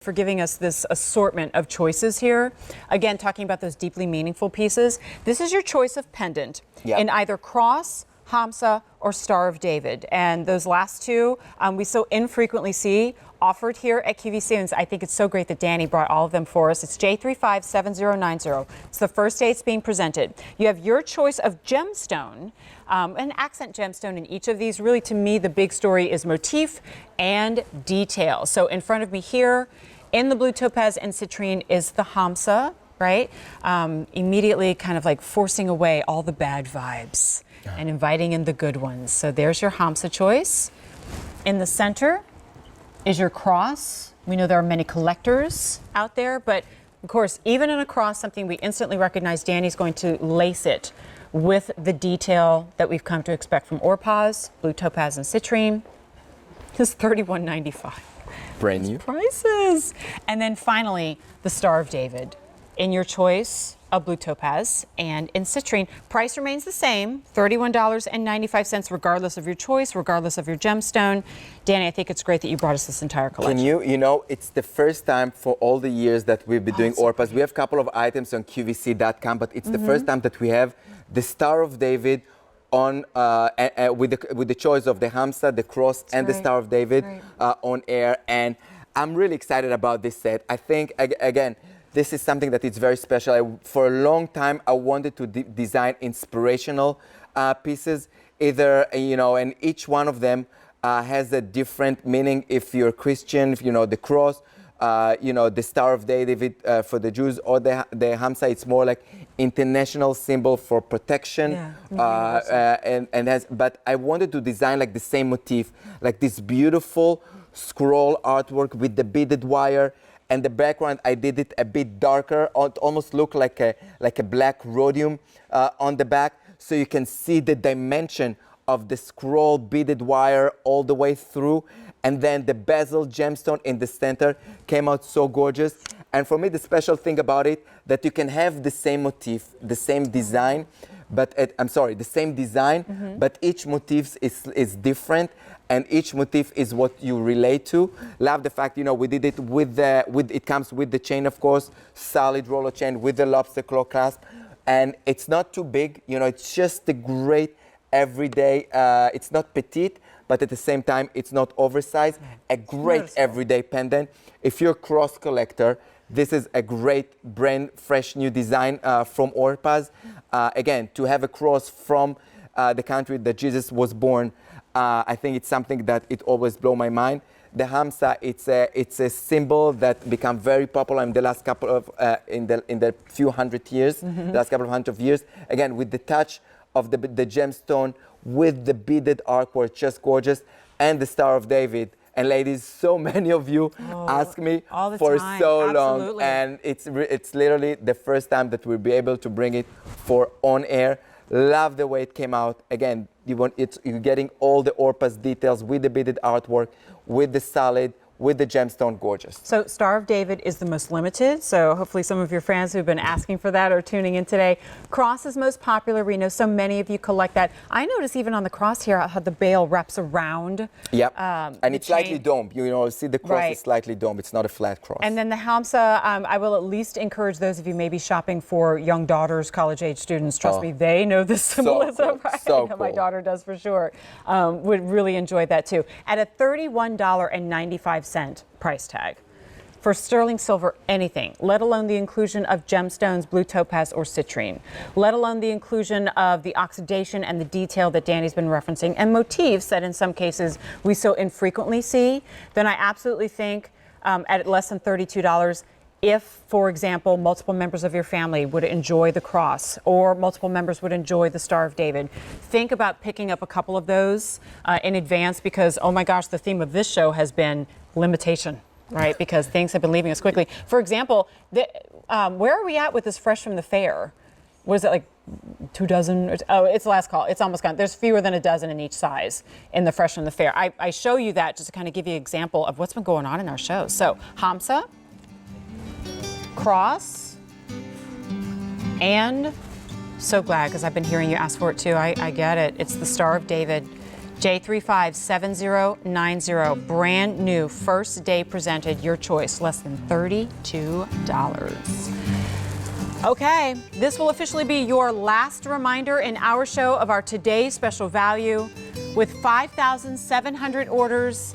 for giving us this assortment of choices here. Again, talking about those deeply meaningful pieces. This is your choice of pendant in either cross, Hamsa, or Star of David. And those last two we so infrequently see offered here at QVC, and I think it's so great that Danny brought all of them for us. It's J357090. It's the first day it's being presented. You have your choice of gemstone, an accent gemstone in each of these. Really, to me, the big story is motif and detail. So in front of me here, in the blue topaz and citrine, is the Hamsa, right? Immediately kind of like forcing away all the bad vibes and inviting in the good ones. So there's your Hamsa choice. In the center is your cross. We know there are many collectors out there, but of course, even in a cross, something we instantly recognize, Danny's going to lace it with the detail that we've come to expect from Orpaz, blue topaz and citrine. It's $31.95. Brand new prices. And then finally, the Star of David. In your choice of blue topaz and in citrine, price remains the same, $31.95, regardless of your choice, regardless of your gemstone. Danny, I think it's great that you brought us this entire collection. Can you know, it's the first time for all the years that we've been doing Orpaz. We have a couple of items on QVC.com, but it's the first time that we have the Star of David on with the choice of the Hamsa, the cross, and the Star of David on air. And I'm really excited about this set. I think, again, this is something that is very special. For a long time, I wanted to design inspirational pieces, either, you know, and each one of them has a different meaning. If you're Christian, if, you know, the cross, you know, the Star of David for the Jews, or the Hamsa, it's more like international symbol for protection. But I wanted to design like the same motif, like this beautiful scroll artwork with the beaded wire. And the background, I did it a bit darker. It almost looked like a black rhodium on the back, so you can see the dimension of the scroll beaded wire all the way through. And then the bezel gemstone in the center came out so gorgeous. And for me, the special thing about it, that you can have the same motif, the same design, but the same design, but each motif is different, and each motif is what you relate to. Love the fact, you know, we did it it comes with the chain, of course, solid roller chain with the lobster claw clasp, and it's not too big, you know, it's just a great everyday, it's not petite, but at the same time, it's not oversized, a great everyday pendant. If you're a cross collector, this is a great brand fresh new design from Orpaz. Again, to have a cross from the country that Jesus was born, I think it's something that it always blows my mind. The Hamsa, it's a symbol that become very popular in the last couple of in the few hundred years, the last couple of hundred years. Again, with the touch of the gemstone, with the beaded artwork, just gorgeous, and the Star of David. And ladies, so many of you ask me for so long, and it's literally the first time that we'll be able to bring it for on air. Love the way it came out. Again, you're getting all the Orpaz details with the beaded artwork, with the solid, with the gemstone, gorgeous. So Star of David is the most limited, so hopefully some of your fans who've been asking for that are tuning in today. Cross is most popular. We know so many of you collect that. I notice even on the cross here how the bail wraps around. Yep, and it's slightly domed. You know, see the cross is slightly domed. It's not a flat cross. And then the Hamsa, I will at least encourage those of you maybe shopping for young daughters, college-age students. Trust me, they know the symbolism. So cool. So my daughter does for sure. Would really enjoy that too. At a $31.95 price tag. For sterling silver, anything, let alone the inclusion of gemstones, blue topaz, or citrine, let alone the inclusion of the oxidation and the detail that Danny's been referencing, and motifs that in some cases we so infrequently see, then I absolutely think at less than $32, if, for example, multiple members of your family would enjoy the cross or multiple members would enjoy the Star of David, think about picking up a couple of those in advance, because, oh my gosh, the theme of this show has been limitation, right? Because things have been leaving us quickly. For example, where are we at with this fresh from the fair? What is it, like 2 dozen? Oh, it's the last call. It's almost gone. There's fewer than a dozen in each size in the fresh from the fair. I show you that just to kind of give you an example of what's been going on in our show. So Hamsa, cross, and so glad, because I've been hearing you ask for it too. I get it. It's the Star of David. J357090, brand new, first day presented, your choice, less than $32. Okay, this will officially be your last reminder in our show of our today's special value. With 5,700 orders,